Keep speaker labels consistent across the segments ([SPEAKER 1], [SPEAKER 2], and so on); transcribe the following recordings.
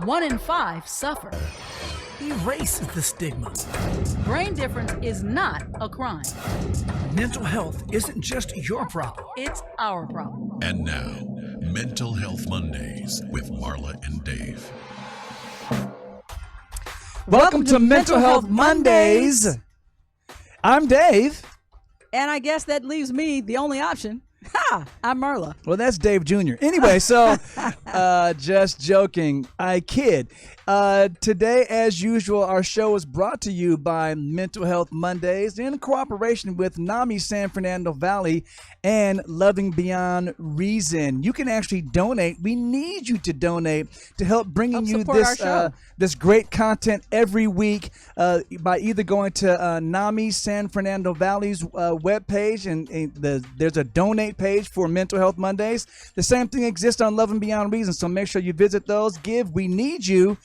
[SPEAKER 1] One in five suffer.
[SPEAKER 2] Erase the stigma.
[SPEAKER 1] Brain difference is not a crime.
[SPEAKER 2] Mental health isn't just your problem.
[SPEAKER 1] It's our problem.
[SPEAKER 3] And now, Mental Health Mondays with Marla and Dave.
[SPEAKER 2] Welcome to Mental Health Mondays. I'm Dave.
[SPEAKER 1] And I guess that leaves me the only option. Ha! I'm Marla.
[SPEAKER 2] Well, that's Dave Jr. Anyway, so just joking. I kid. Today, as usual, our show is brought to you by Mental Health Mondays in cooperation with NAMI San Fernando Valley and Loving Beyond Reason. You can actually donate. We need you to donate to help bringing you this great content every week by either going to NAMI San Fernando Valley's webpage and there's a donate page for Mental Health Mondays. The same thing exists on Loving Beyond Reason, so make sure you visit those. Give. We need you.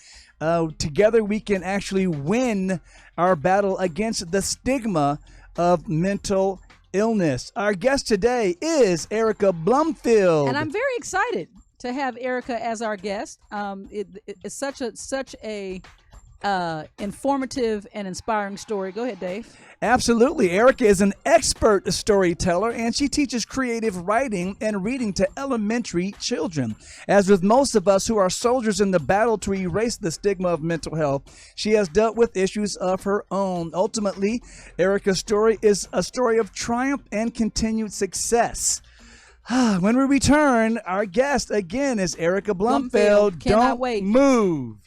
[SPEAKER 2] Together we can actually win our battle against the stigma of mental illness. Our guest today is Erica Blumfield.
[SPEAKER 1] And I'm very excited to have Erica as our guest. It's such a informative and inspiring story. Go ahead, Dave.
[SPEAKER 2] Absolutely. Erica is an expert storyteller, and she teaches creative writing and reading to elementary children. As with most of us who are soldiers in the battle to erase the stigma of mental health, she has dealt with issues of her own. Ultimately, Erica's story is a story of triumph and continued success. When we return, our guest again is Erica Blumfield.
[SPEAKER 1] Cannot wait.
[SPEAKER 2] Move.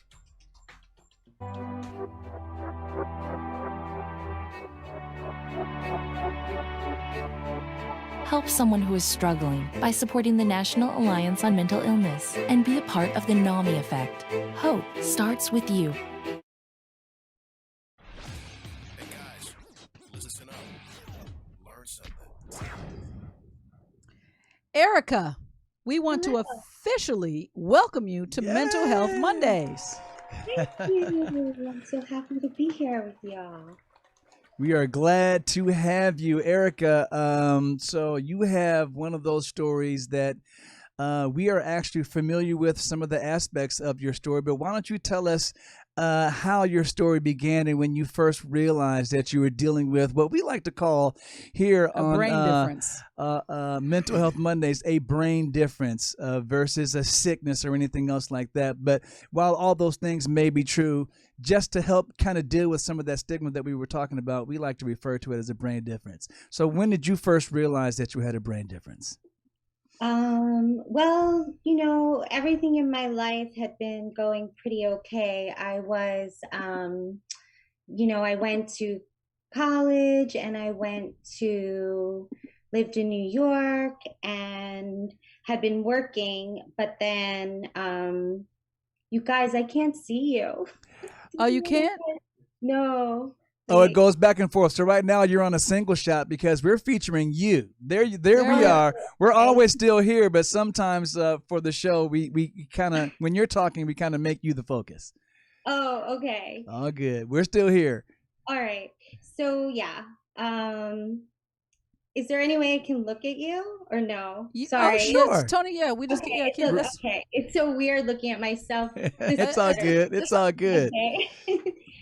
[SPEAKER 4] Help someone who is struggling by supporting the National Alliance on Mental Illness and be a part of the NAMI effect. Hope starts with you.
[SPEAKER 3] Hey guys, listen up. Learn something.
[SPEAKER 1] Erica, we want to officially welcome you to Mental Health Mondays.
[SPEAKER 5] Thank you. I'm so happy to be here with y'all.
[SPEAKER 2] We are glad to have you, Erica. So you have one of those stories that we are actually familiar with some of the aspects of your story, but why don't you tell us how your story began and when you first realized that you were dealing with what we like to call here
[SPEAKER 1] A
[SPEAKER 2] on
[SPEAKER 1] brain difference.
[SPEAKER 2] Mental Health Mondays, a brain difference versus a sickness or anything else like that. But while all those things may be true, just to help kind of deal with some of that stigma that we were talking about, we like to refer to it as a brain difference. So when did you first realize that you had a brain difference?
[SPEAKER 5] Well, everything in my life had been going pretty okay. I was, I went to college and I lived in New York and had been working, but then, you guys, I can't see you.
[SPEAKER 1] Oh, you can't?
[SPEAKER 5] No.
[SPEAKER 2] Oh, it goes back and forth. So right now you're on a single shot because we're featuring you. There we are. We're always still here, but sometimes for the show, we kind of, when you're talking, we kind of make you the focus.
[SPEAKER 5] Oh, okay.
[SPEAKER 2] All good. We're still here.
[SPEAKER 5] All right. So yeah. Is there any way I can look at you or no? Sorry.
[SPEAKER 2] Oh, sure.
[SPEAKER 1] Tony, yeah, we just
[SPEAKER 5] Okay, okay. It's so weird looking at myself.
[SPEAKER 2] It's all good. It's all good.
[SPEAKER 5] Okay.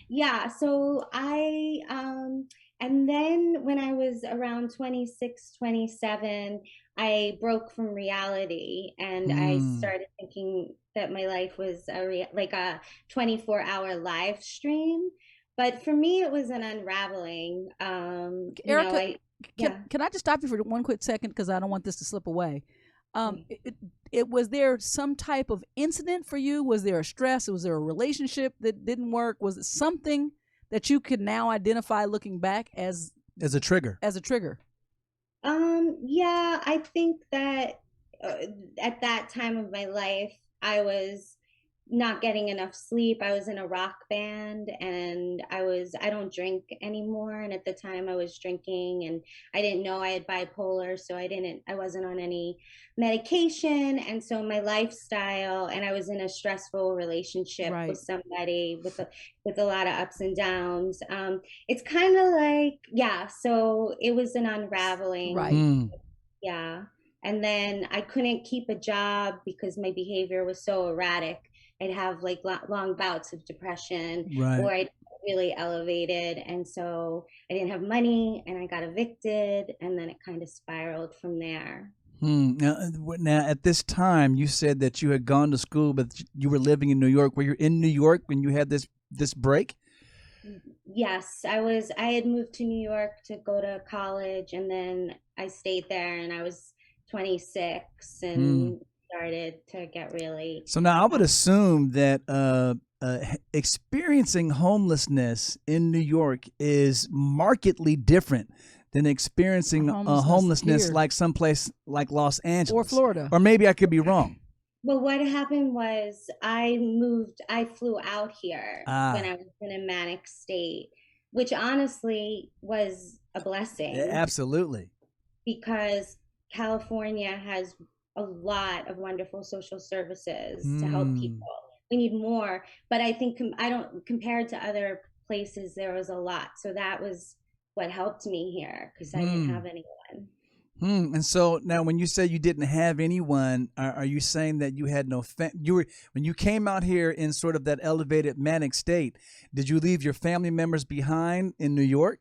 [SPEAKER 5] Yeah, so and then when I was around 26, 27, I broke from reality and I started thinking that my life was like a 24-hour live stream. But for me, it was an unraveling.
[SPEAKER 1] Erica, can I just stop you for one quick second because I don't want this to slip away? Was there some type of incident for you? Was there a stress? Was there a relationship that didn't work? Was it something that you could now identify looking back as
[SPEAKER 2] a trigger?
[SPEAKER 5] Yeah, I think that at that time of my life, I was not getting enough sleep. I was in a rock band and I don't drink anymore. And at the time I was drinking and I didn't know I had bipolar. So I wasn't on any medication. And so my lifestyle, and I was in a stressful relationship with somebody with a lot of ups and downs. It's kind of like, so it was an unraveling.
[SPEAKER 1] Right.
[SPEAKER 5] Yeah. And then I couldn't keep a job because my behavior was so erratic. I'd have like long bouts of depression,
[SPEAKER 2] Right.
[SPEAKER 5] or I'd really elevated. And so I didn't have money and I got evicted, and then it kind of spiraled from there.
[SPEAKER 2] Now, at this time, you said that you had gone to school, but you were living in New York. Were you in New York when you had this break?
[SPEAKER 5] Yes, I had moved to New York to go to college, and then I stayed there, and I was 26 and started to get really.
[SPEAKER 2] So now I would assume that experiencing homelessness in New York is markedly different than experiencing homelessness like someplace like Los Angeles
[SPEAKER 1] or Florida.
[SPEAKER 2] Or maybe I could be wrong.
[SPEAKER 5] Well, what happened was I flew out here when I was in a manic state, which honestly was a blessing.
[SPEAKER 2] Yeah, absolutely.
[SPEAKER 5] Because California has a lot of wonderful social services to help people. We need more, but I think compared to other places, there was a lot. So that was what helped me here, because I didn't have anyone.
[SPEAKER 2] And so now, when you say you didn't have anyone, are you saying that you had no when you came out here in sort of that elevated manic state, did you leave your family members behind in New York?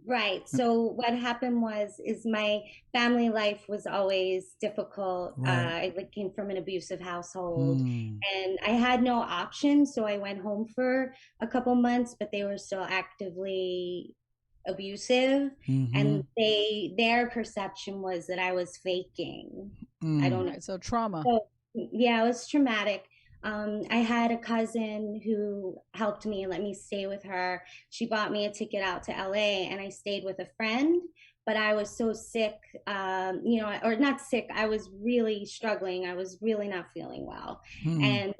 [SPEAKER 5] Right. So what happened is my family life was always difficult.
[SPEAKER 2] Right.
[SPEAKER 5] I came from an abusive household, and I had no option. So I went home for a couple months, but they were still actively abusive, and their perception was that I was faking. I don't know.
[SPEAKER 1] So trauma.
[SPEAKER 5] So, yeah, it was traumatic. I had a cousin who helped me and let me stay with her. She bought me a ticket out to LA, and I stayed with a friend, but I was so sick, or not sick. I was really struggling. I was really not feeling well. And,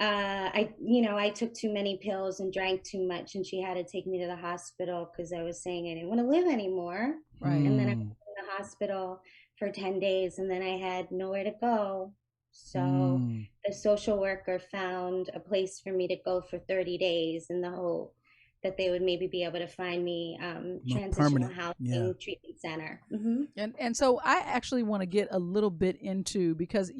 [SPEAKER 5] I took too many pills and drank too much, and she had to take me to the hospital because I was saying I didn't want to live anymore.
[SPEAKER 1] Right.
[SPEAKER 5] And then I was in the hospital for 10 days, and then I had nowhere to go. So the social worker found a place for me to go for 30 days in the hope that they would maybe be able to find me transitional housing treatment center.
[SPEAKER 1] And so I actually want to get a little bit into, because,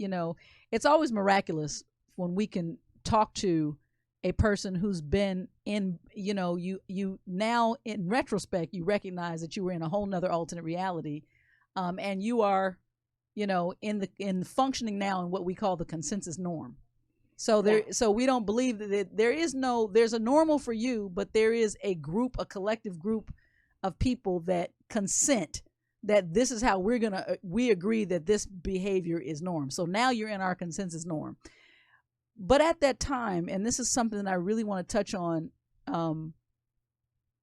[SPEAKER 1] it's always miraculous when we can talk to a person who's been in, you now in retrospect, you recognize that you were in a whole nother alternate reality. And you are, in functioning now in what we call the consensus norm. So so we don't believe that there's a normal for you, but there is a collective group of people that consent that this is how we agree that this behavior is norm. So now you're in our consensus norm. But at that time, and this is something that I really want to touch on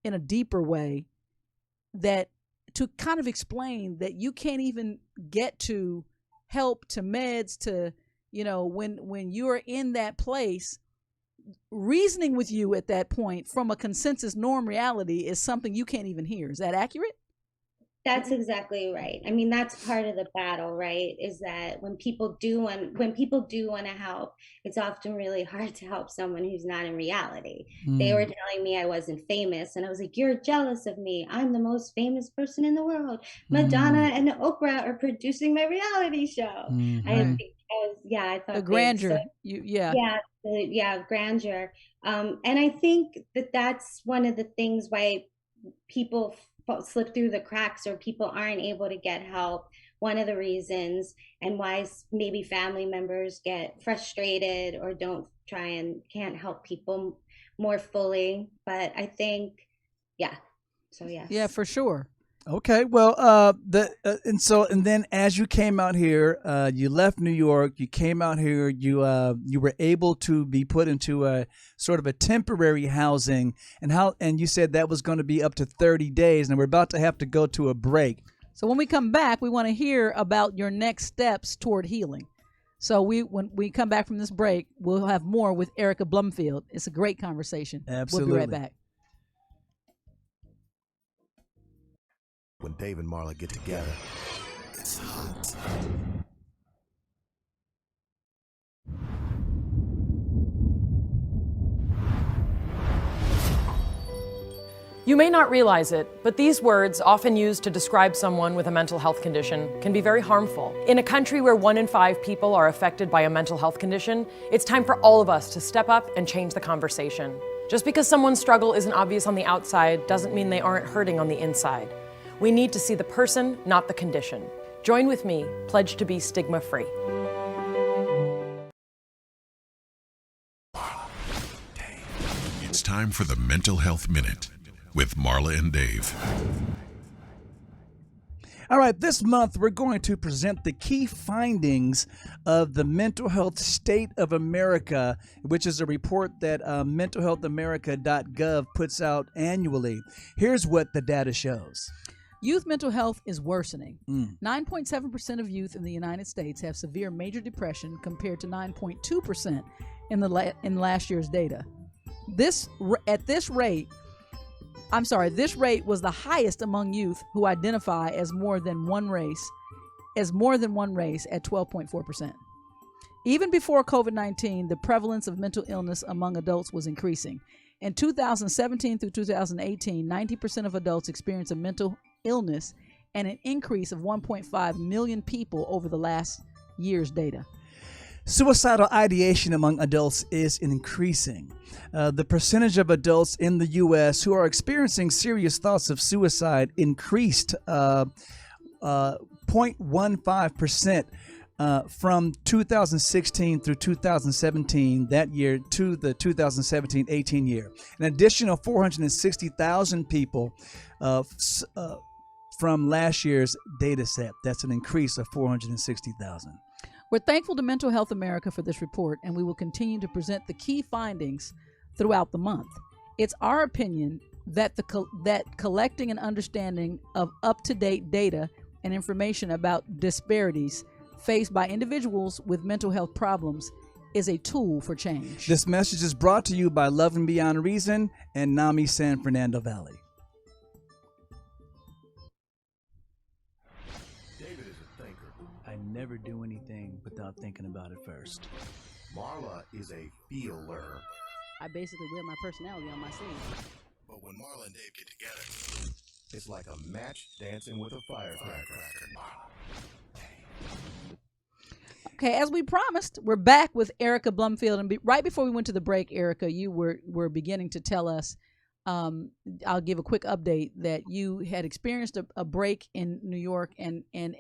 [SPEAKER 1] in a deeper way, that to kind of explain that you can't even get to help, to meds, to, when you're in that place, reasoning with you at that point from a consensus norm reality is something you can't even hear. Is that accurate?
[SPEAKER 5] That's exactly right. I mean, that's part of the battle, right? Is that when people do want to help, it's often really hard to help someone who's not in reality. They were telling me I wasn't famous, and I was like, "You're jealous of me. I'm the most famous person in the world. Madonna and Oprah are producing my reality show." I thought
[SPEAKER 1] the grandeur.
[SPEAKER 5] Grandeur. And I think that's one of the things why people slip through the cracks, or people aren't able to get help. One of the reasons, and why maybe family members get frustrated or can't help people more fully. But I think, so yes.
[SPEAKER 1] Yeah, for sure.
[SPEAKER 2] Okay, well, and then as you came out here, you left New York. You came out here. You were able to be put into a sort of a temporary housing, and you said that was going to be up to 30 days. And we're about to have to go to a break.
[SPEAKER 1] So when we come back, we want to hear about your next steps toward healing. So when we come back from this break, we'll have more with Erica Blumfield. It's a great conversation.
[SPEAKER 2] Absolutely.
[SPEAKER 1] We'll be right back.
[SPEAKER 6] When Dave and Marla get together, it's hot.
[SPEAKER 7] You may not realize it, but these words, often used to describe someone with a mental health condition, can be very harmful. In a country where 1 in 5 people are affected by a mental health condition, it's time for all of us to step up and change the conversation. Just because someone's struggle isn't obvious on the outside doesn't mean they aren't hurting on the inside. We need to see the person, not the condition. Join with me, pledge to be stigma-free.
[SPEAKER 3] It's time for the Mental Health Minute with Marla and Dave.
[SPEAKER 2] All right, this month we're going to present the key findings of the Mental Health State of America, which is a report that mentalhealthamerica.gov puts out annually. Here's what the data shows.
[SPEAKER 1] Youth mental health is worsening. 9.7% of youth in the United States have severe major depression compared to 9.2% in last year's data. This rate was the highest among youth who identify as more than one race at 12.4%. Even before COVID-19, the prevalence of mental illness among adults was increasing. In 2017 through 2018, 90% of adults experienced a mental illness, and an increase of 1.5 million people over the last year's data.
[SPEAKER 2] Suicidal ideation among adults is increasing. The percentage of adults in the U.S. who are experiencing serious thoughts of suicide increased 0.15% from 2016 through 2017, that year, to the 2017-18 year. An additional 460,000 people from last year's data set. That's an increase of 460,000.
[SPEAKER 1] We're thankful to Mental Health America for this report, and we will continue to present the key findings throughout the month. It's our opinion that that collecting and understanding of up-to-date data and information about disparities faced by individuals with mental health problems is a tool for change.
[SPEAKER 2] This message is brought to you by Love and Beyond Reason and NAMI San Fernando Valley. I never do anything without thinking about it first.
[SPEAKER 6] Marla is a feeler.
[SPEAKER 1] I basically wear my personality on my sleeve.
[SPEAKER 6] But when Marla and Dave get together, it's like a match dancing with a firecracker.
[SPEAKER 1] Okay, as we promised, we're back with Erica Blumfield. And right before we went to the break, Erica, you were beginning to tell us, I'll give a quick update, that you had experienced a break in New York, and in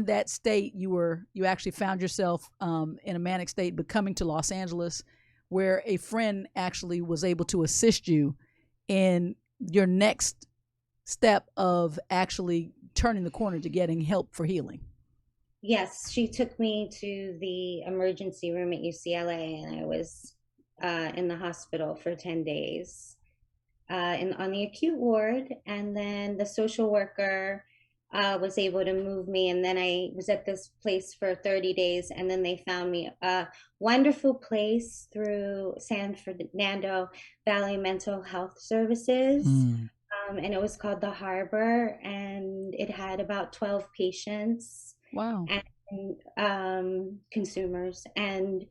[SPEAKER 1] that state, you actually found yourself in a manic state, but coming to Los Angeles, where a friend actually was able to assist you in your next step of actually turning the corner to getting help for healing.
[SPEAKER 5] Yes, she took me to the emergency room at UCLA, and I was in the hospital for 10 days on the acute ward, and then the social worker was able to move me, and then I was at this place for 30 days, and then they found me a wonderful place through San Fernando Valley Mental Health Services, and it was called The Harbor, and it had about 12 patients.
[SPEAKER 1] Wow.
[SPEAKER 5] And consumers, and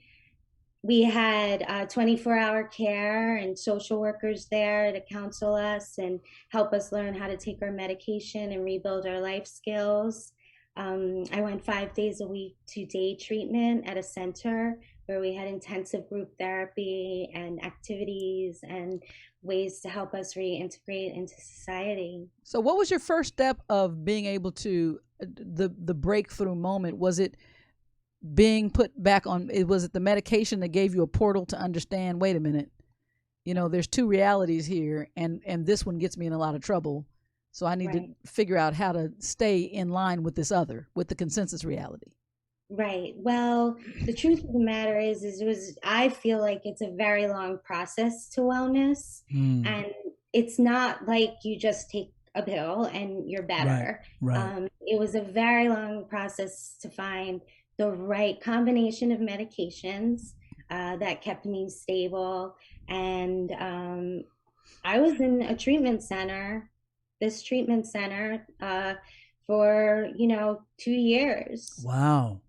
[SPEAKER 5] we had 24-hour care and social workers there to counsel us and help us learn how to take our medication and rebuild our life skills. I went 5 days a week to day treatment at a center where we had intensive group therapy and activities and ways to help us reintegrate into society.
[SPEAKER 1] So what was your first step of being able to, the breakthrough moment? Was it being put back on, was it the medication that gave you a portal to understand, wait a minute, there's two realities here, and this one gets me in a lot of trouble. So I need to figure out how to stay in line with this other, with the consensus reality.
[SPEAKER 5] Right. Well, the truth of the matter is I feel like it's a very long process to wellness, and it's not like you just take a pill and you're better.
[SPEAKER 2] Right.
[SPEAKER 5] It was a very long process to find the right combination of medications that kept me stable. And I was in a treatment center, for 2 years.
[SPEAKER 2] Wow.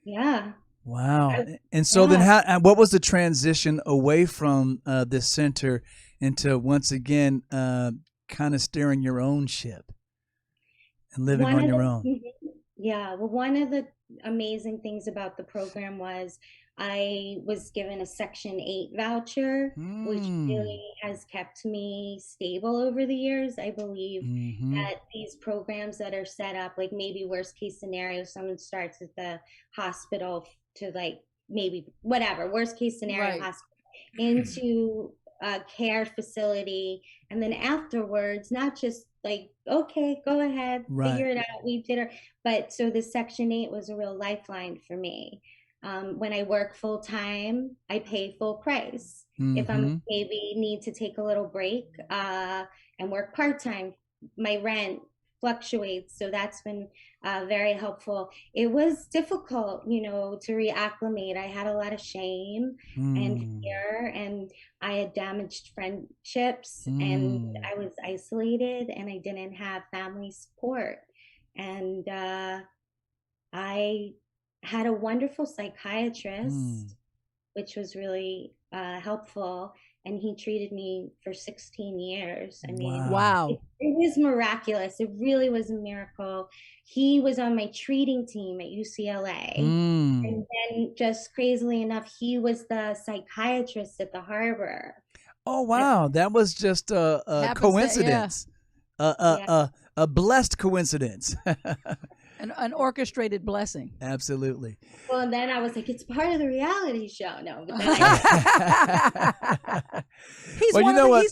[SPEAKER 5] Yeah.
[SPEAKER 2] Wow. And so then what was the transition away from this center into once again kind of steering your own ship and living on your own.
[SPEAKER 5] Yeah, well, one of the amazing things about the program was I was given a Section 8 voucher, which really has kept me stable over the years. I believe that these programs that are set up, like maybe worst case scenario, someone starts at the hospital to like maybe whatever, worst case scenario, hospital into a care facility. And then afterwards, not just like, okay, go ahead, figure it out, we did it. But so the Section 8 was a real lifeline for me. When I work full time, I pay full price. If I'm maybe need to take a little break and work part time, my rent fluctuates. So that's been very helpful. It was difficult, to reacclimate. I had a lot of shame and fear, and I had damaged friendships, and I was isolated, and I didn't have family support. And I had a wonderful psychiatrist, which was really helpful. And he treated me for 16 years. I mean,
[SPEAKER 1] wow.
[SPEAKER 5] It was miraculous. It really was a miracle. He was on my treating team at UCLA. And then just crazily enough, he was the psychiatrist at the Harbor.
[SPEAKER 2] Oh, wow. That was just a coincidence. A blessed coincidence.
[SPEAKER 1] An orchestrated blessing.
[SPEAKER 2] Absolutely.
[SPEAKER 5] Well, and then I was like, it's part of the reality show. No, but then
[SPEAKER 1] he's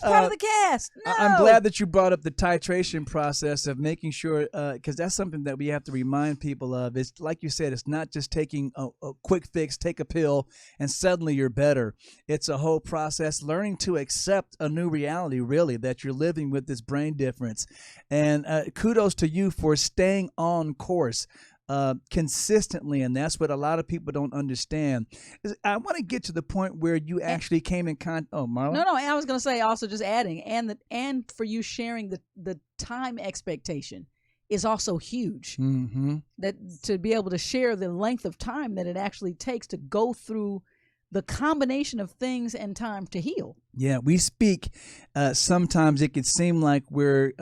[SPEAKER 1] part of the cast. No.
[SPEAKER 2] I'm glad that you brought up the titration process of making sure, because that's something that we have to remind people of. It's like you said, it's not just taking a quick fix, take a pill, and suddenly you're better. It's a whole process, learning to accept a new reality, really, that you're living with this brain difference. And kudos to you for staying on course consistently, and that's what a lot of people don't understand. I want to get to the point where you actually came in contact. Oh, Marla?
[SPEAKER 1] No, I was going to say also just adding, and for you sharing the time expectation is also huge. That to be able to share the length of time that it actually takes to go through the combination of things and time to heal.
[SPEAKER 2] Yeah, we speak. Sometimes it could seem like we're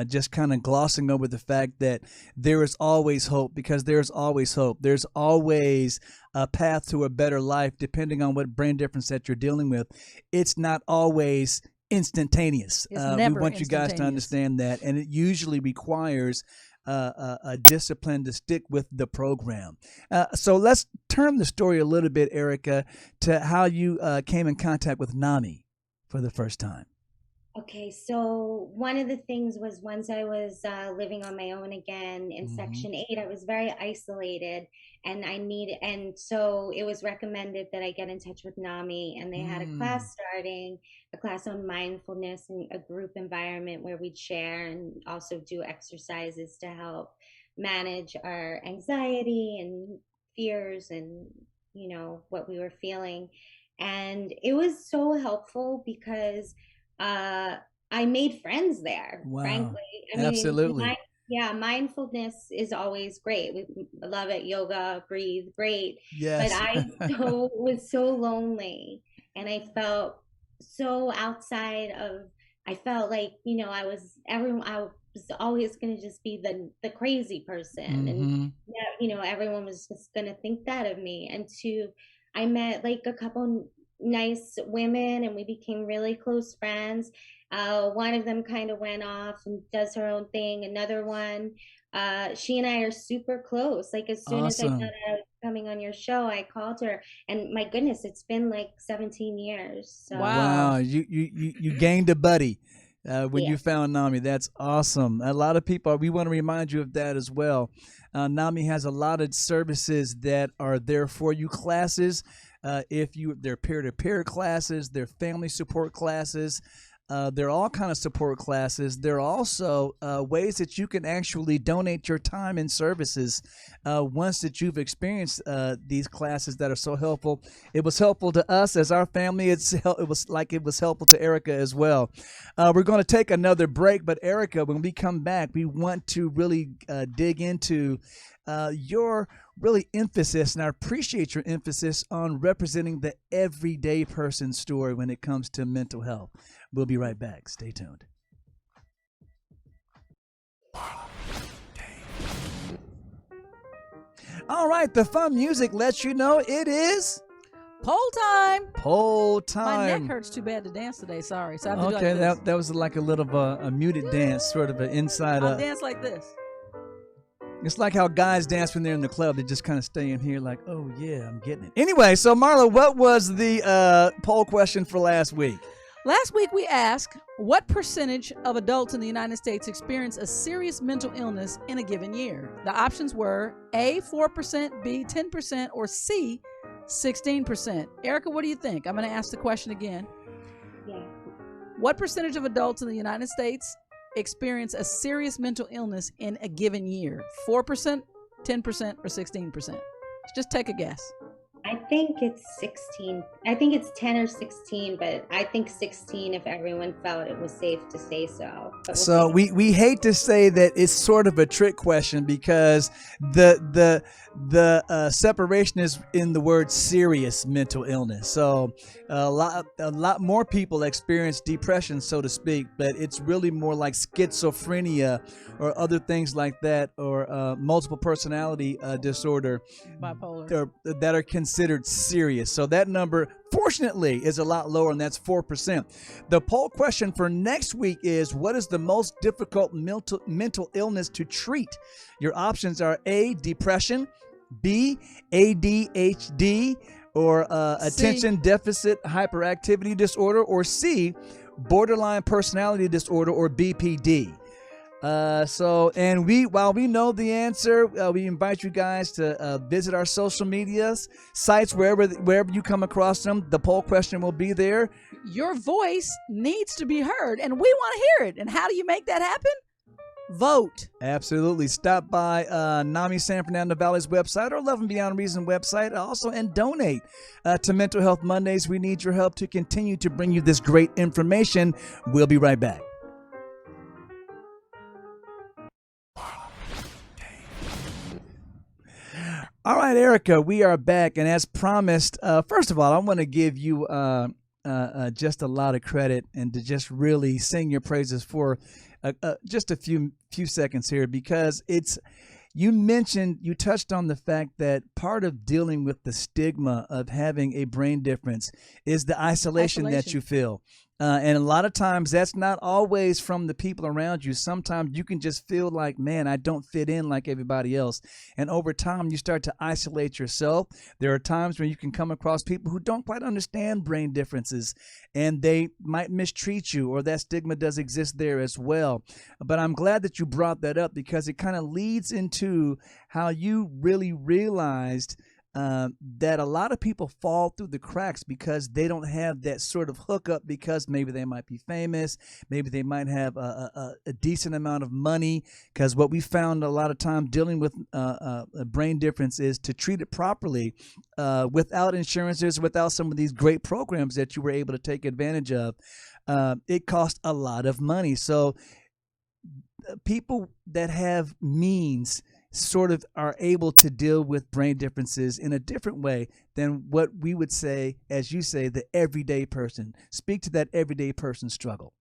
[SPEAKER 2] just kind of glossing over the fact that there is always hope, because there's always hope. There's always a path to a better life, depending on what brain difference that you're dealing with. It's not always instantaneous.
[SPEAKER 1] It's never
[SPEAKER 2] we want you guys to understand that, and it usually requires a discipline to stick with the program. So let's turn the story a little bit, Erica, to how you came in contact with NAMI for the first time.
[SPEAKER 5] Okay, so one of the things was once I was living on my own again in Section 8, I was very isolated, and so it was recommended that I get in touch with NAMI, and they had a class starting, a class on mindfulness and a group environment where we'd share and also do exercises to help manage our anxiety and fears and, what we were feeling. And it was so helpful because I made friends there, frankly. I mean,
[SPEAKER 2] absolutely.
[SPEAKER 5] Mindfulness is always great. We love it. Yoga, breathe, great.
[SPEAKER 2] Yes.
[SPEAKER 5] But I was so lonely, and I felt so outside of. I felt like I was always going to just be the crazy person, and everyone was just going to think that of me. And I met like a couple nice women, and we became really close friends. One of them kind of went off and does her own thing. Another one, she and I are super close. Like as soon as I found out I was coming on your show, I called her, and my goodness, it's been like 17 years. So.
[SPEAKER 2] Wow, you gained a buddy when you found NAMI. That's awesome. A lot of people, we want to remind you of that as well. NAMI has a lot of services that are there for you. Classes. They're peer-to-peer classes, they're family support classes, they're all kind of support classes. There are also ways that you can actually donate your time and services once that you've experienced these classes that are so helpful. It was helpful to us as our family. It was helpful to Erica as well. We're going to take another break, but Erica, when we come back, we want to really dig into your really emphasis, and I appreciate your emphasis on representing the everyday person's story when it comes to mental health. We'll be right back. Stay tuned. All right, the fun music lets you know it is
[SPEAKER 1] poll time.
[SPEAKER 2] Poll time.
[SPEAKER 1] My neck hurts too bad to dance today. Sorry. So I have to
[SPEAKER 2] okay,
[SPEAKER 1] do like this.
[SPEAKER 2] that was like a little a muted dance, sort of an inside.
[SPEAKER 1] I'll dance like this.
[SPEAKER 2] It's like how guys dance when they're in the club. They just kind of stay in here like, oh, yeah, I'm getting it. Anyway, so Marla, what was the poll question for last week?
[SPEAKER 1] Last week we asked, what percentage of adults in the United States experience a serious mental illness in a given year? The options were A, 4%, B, 10%, or C, 16%. Erica, what do you think? I'm going to ask the question again.
[SPEAKER 5] Yeah.
[SPEAKER 1] What percentage of adults in the United States experience a serious mental illness in a given year? 4%, 10%, or 16%? Just take a guess.
[SPEAKER 5] I think it's 16. I think it's 10 or 16, but I think 16 if everyone felt it was safe to say so.
[SPEAKER 2] So we hate to say that it's sort of a trick question because the separation is in the word serious mental illness. So a lot more people experience depression, so to speak, but it's really more like schizophrenia or other things like that, or multiple personality disorder,
[SPEAKER 1] bipolar,
[SPEAKER 2] that are considered serious. So that number, fortunately, is a lot lower, and that's 4%. The poll question for next week is, what is the most difficult mental illness to treat? Your options are A, depression, B, ADHD, or attention deficit hyperactivity disorder, or C, borderline personality disorder, or BPD. While we know the answer, we invite you guys to visit our social medias, sites, wherever you come across them. The poll question will be there.
[SPEAKER 1] Your voice needs to be heard, and we want to hear it. And how do you make that happen? Vote.
[SPEAKER 2] Absolutely. Stop by NAMI San Fernando Valley's website or Love and Beyond Reason website also, and donate to Mental Health Mondays. We need your help to continue to bring you this great information. We'll be right back. All right, Erica, we are back. And as promised, first of all, I want to give you just a lot of credit and to just really sing your praises for just a few seconds here, because you touched on the fact that part of dealing with the stigma of having a brain difference is the isolation that you feel. And a lot of times that's not always from the people around you. Sometimes you can just feel like, man, I don't fit in like everybody else. And over time, you start to isolate yourself. There are times when you can come across people who don't quite understand brain differences, and they might mistreat you, or that stigma does exist there as well. But I'm glad that you brought that up, because it kind of leads into how you really realized that a lot of people fall through the cracks because they don't have that sort of hookup, because maybe they might be famous, maybe they might have a decent amount of money. Because what we found a lot of time dealing with a brain difference is to treat it properly without insurances, without some of these great programs that you were able to take advantage of. It costs a lot of money. So people that have means sort of are able to deal with brain differences in a different way than what we would say, as you say, the everyday person. Speak to that everyday person struggle.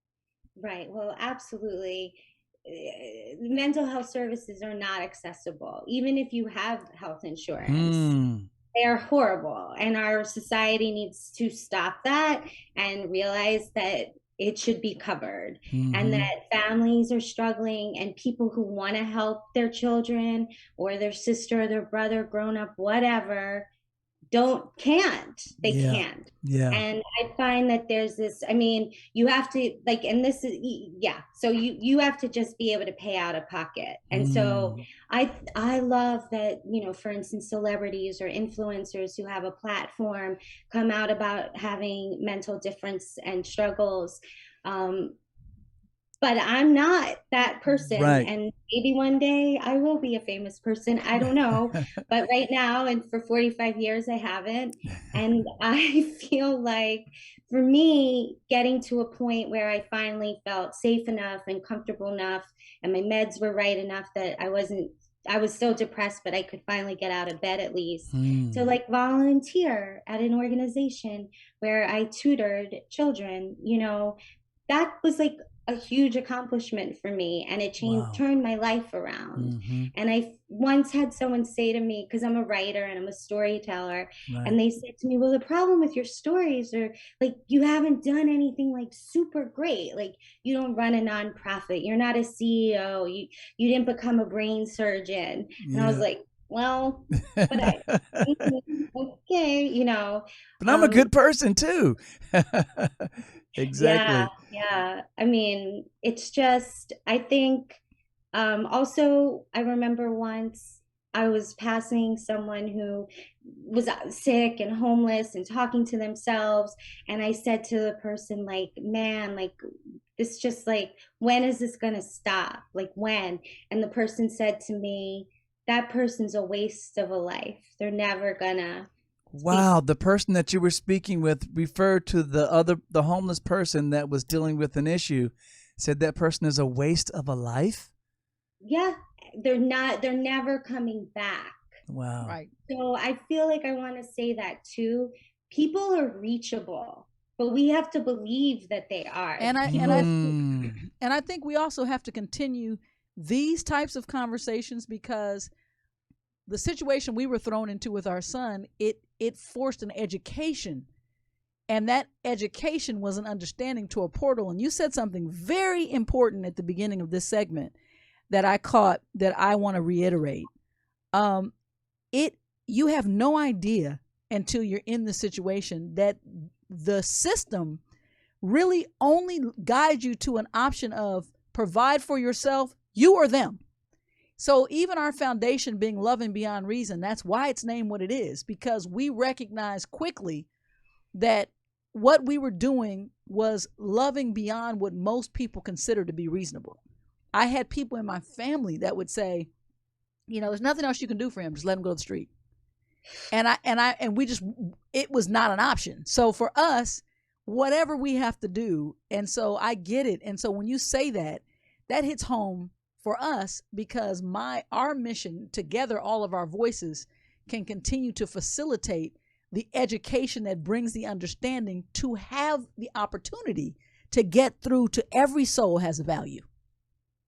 [SPEAKER 5] Right. Well, absolutely. Mental health services are not accessible, even if you have health insurance. They are horrible. And our society needs to stop that and realize that it should be covered, and that families are struggling, and people who want to help their children or their sister or their brother, grown up, whatever, can't. They can't.
[SPEAKER 2] Yeah.
[SPEAKER 5] And I find that there's this, I mean, you have to and this is, so you have to just be able to pay out of pocket. And so I love that, for instance, celebrities or influencers who have a platform come out about having mental difference and struggles. But I'm not that person.
[SPEAKER 2] Right.
[SPEAKER 5] And maybe one day I will be a famous person. I don't know. But right now, and for 45 years, I haven't. And I feel like, for me, getting to a point where I finally felt safe enough and comfortable enough, and my meds were right enough that I wasn't I was so depressed, but I could finally get out of bed at least. So like volunteer at an organization where I tutored children, that was like a huge accomplishment for me, and it turned my life around. And I once had someone say to me, because I'm a writer and I'm a storyteller, and they said to me, well, the problem with your stories are like you haven't done anything like super great, like you don't run a nonprofit, you're not a CEO, you didn't become a brain surgeon. And I was like, well, but okay,
[SPEAKER 2] but I'm a good person too. Exactly.
[SPEAKER 5] Yeah. I mean, it's just, I think, also, I remember once I was passing someone who was sick and homeless and talking to themselves. And I said to the person, like, man, like, this just like, when is this going to stop? Like, when? And the person said to me, that person's a waste of a life. They're never gonna.
[SPEAKER 2] Wow, the person that you were speaking with referred to the homeless person that was dealing with an issue, said that person is a waste of a life?
[SPEAKER 5] Yeah, they're never coming back.
[SPEAKER 2] Wow.
[SPEAKER 1] Right.
[SPEAKER 5] So I feel like I want to say that too. People are reachable, but we have to believe that they are.
[SPEAKER 1] And I think we also have to continue these types of conversations, because the situation we were thrown into with our son, it forced an education, and that education was an understanding to a portal. And you said something very important at the beginning of this segment that I caught, that I want to reiterate. You have no idea until you're in the situation that the system really only guides you to an option of provide for yourself, you or them. So even our foundation being loving beyond reason, that's why it's named what it is, because we recognize quickly that what we were doing was loving beyond what most people consider to be reasonable. I had people in my family that would say, there's nothing else you can do for him. Just let him go to the street. And we just, it was not an option. So for us, whatever we have to do. And so I get it. And so when you say that, that hits home for us, because our mission together, all of our voices can continue to facilitate the education that brings the understanding to have the opportunity to get through to every soul has a value.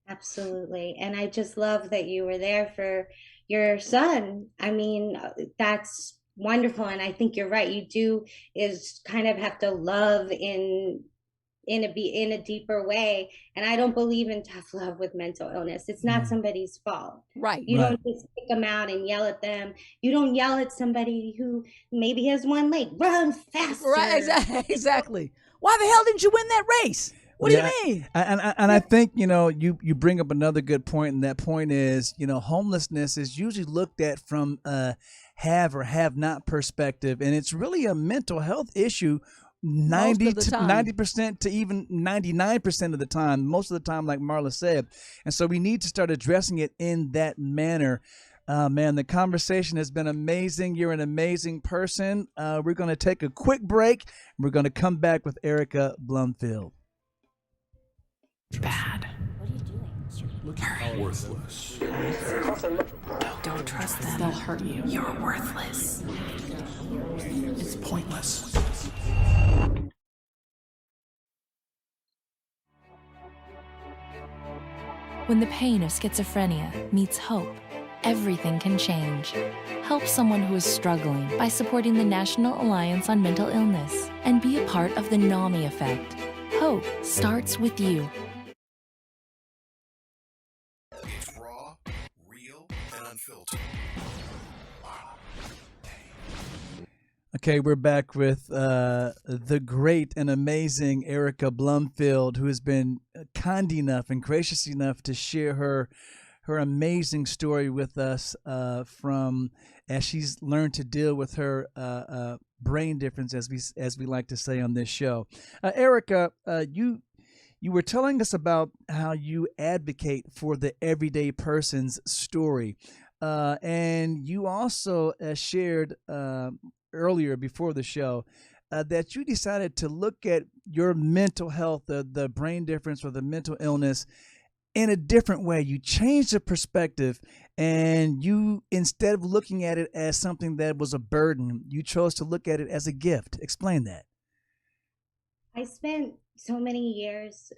[SPEAKER 5] Absolutely. And I just love that you were there for your son. I mean, that's wonderful. And I think you're right. You do is kind of have to love in a deeper way. And I don't believe in tough love with mental illness. It's not somebody's fault.
[SPEAKER 1] Right.
[SPEAKER 5] You don't just pick them out and yell at them. You don't yell at somebody who maybe has one leg. Run faster.
[SPEAKER 1] Right. Exactly. Why the hell didn't you win that race? What do you mean?
[SPEAKER 2] And I think, you bring up another good point, and that point is, homelessness is usually looked at from a have or have not perspective, and it's really a mental health issue 90% to even 99% of the time, most of the time, like Marla said. And so we need to start addressing it in that manner. Man, the conversation has been amazing. You're an amazing person. We're going to take a quick break. We're going to come back with Erica Blumfield.
[SPEAKER 4] Bad.
[SPEAKER 6] What are you doing? Hurry. Worthless.
[SPEAKER 4] Don't trust them. They'll hurt you. You're worthless.
[SPEAKER 6] It's pointless.
[SPEAKER 4] When the pain of schizophrenia meets hope, everything can change. Help someone who is struggling by supporting the National Alliance on Mental Illness and be a part of the NAMI effect. Hope starts with you.
[SPEAKER 6] It's raw, real, and unfiltered.
[SPEAKER 2] Okay, we're back with the great and amazing Erica Blumfield, who has been kind enough and gracious enough to share her amazing story with us from as she's learned to deal with her brain difference, as we like to say on this show. Erica, you were telling us about how you advocate for the everyday person's story, and you also shared earlier before the show that you decided to look at your mental health, the brain difference or the mental illness, in a different way. You changed the perspective And you, instead of looking at it as something that was a burden, you chose to look at it as a gift. Explain that.
[SPEAKER 5] I spent so many years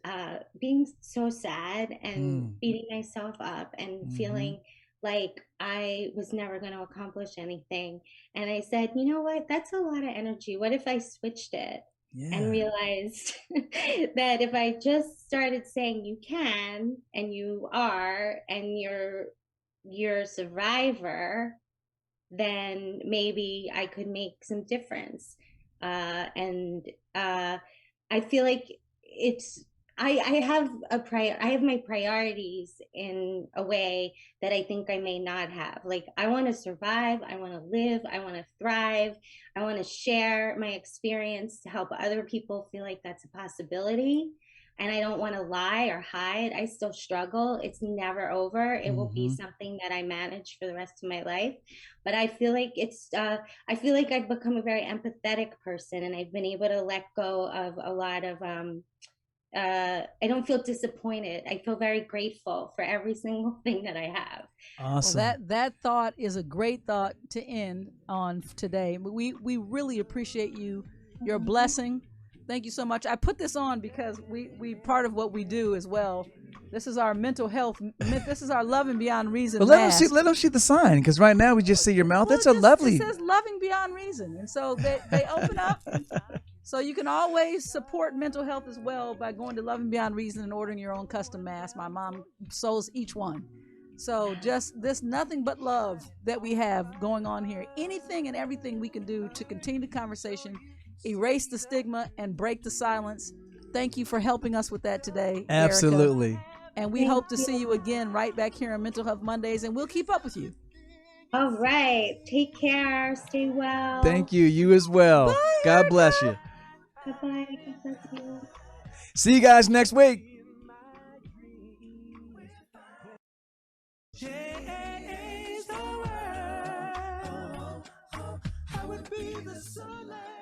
[SPEAKER 5] being so sad and beating myself up and feeling like I was never going to accomplish anything. And I said, you know what? That's a lot of energy. What if I switched it? And realized that if I just started saying you can and you are and you're a survivor, then maybe I could make some difference. I feel like I have I have my priorities in a way that I think I may not have. Like, I want to survive, I want to live, I want to thrive, I want to share my experience to help other people feel like that's a possibility. And I don't want to lie or hide. I still struggle. It's never over. It will be something that I manage for the rest of my life. But I feel like I feel like I've become a very empathetic person, and I've been able to let go of a lot of I don't feel disappointed. I feel very grateful for every single thing that I have.
[SPEAKER 2] Awesome.
[SPEAKER 1] Well, that thought is a great thought to end on today. We really appreciate you. You're a blessing. Thank you so much. I put this on because we part of what we do as well. This is our mental health. This is our loving beyond reason.
[SPEAKER 2] But let them see the sign, because right now we just see your mouth.
[SPEAKER 1] Well,
[SPEAKER 2] It's a lovely.
[SPEAKER 1] It says loving beyond reason, and so they open up. So you can always support mental health as well by going to Loving Beyond Reason and ordering your own custom mask. My mom sews each one. So just this nothing but love that we have going on here. Anything and everything we can do to continue the conversation, erase the stigma, and break the silence. Thank you for helping us with that today,
[SPEAKER 2] Absolutely.
[SPEAKER 1] Erica. And we hope to see you again right back here on Mental Health Mondays, and we'll keep up with you.
[SPEAKER 5] All right. Take care. Stay well.
[SPEAKER 2] Thank you. You as well.
[SPEAKER 1] Bye,
[SPEAKER 2] God
[SPEAKER 1] Erica.
[SPEAKER 2] bless you.
[SPEAKER 5] Bye-bye. God bless you.
[SPEAKER 2] See you guys next week.
[SPEAKER 6] How it be the sunlight.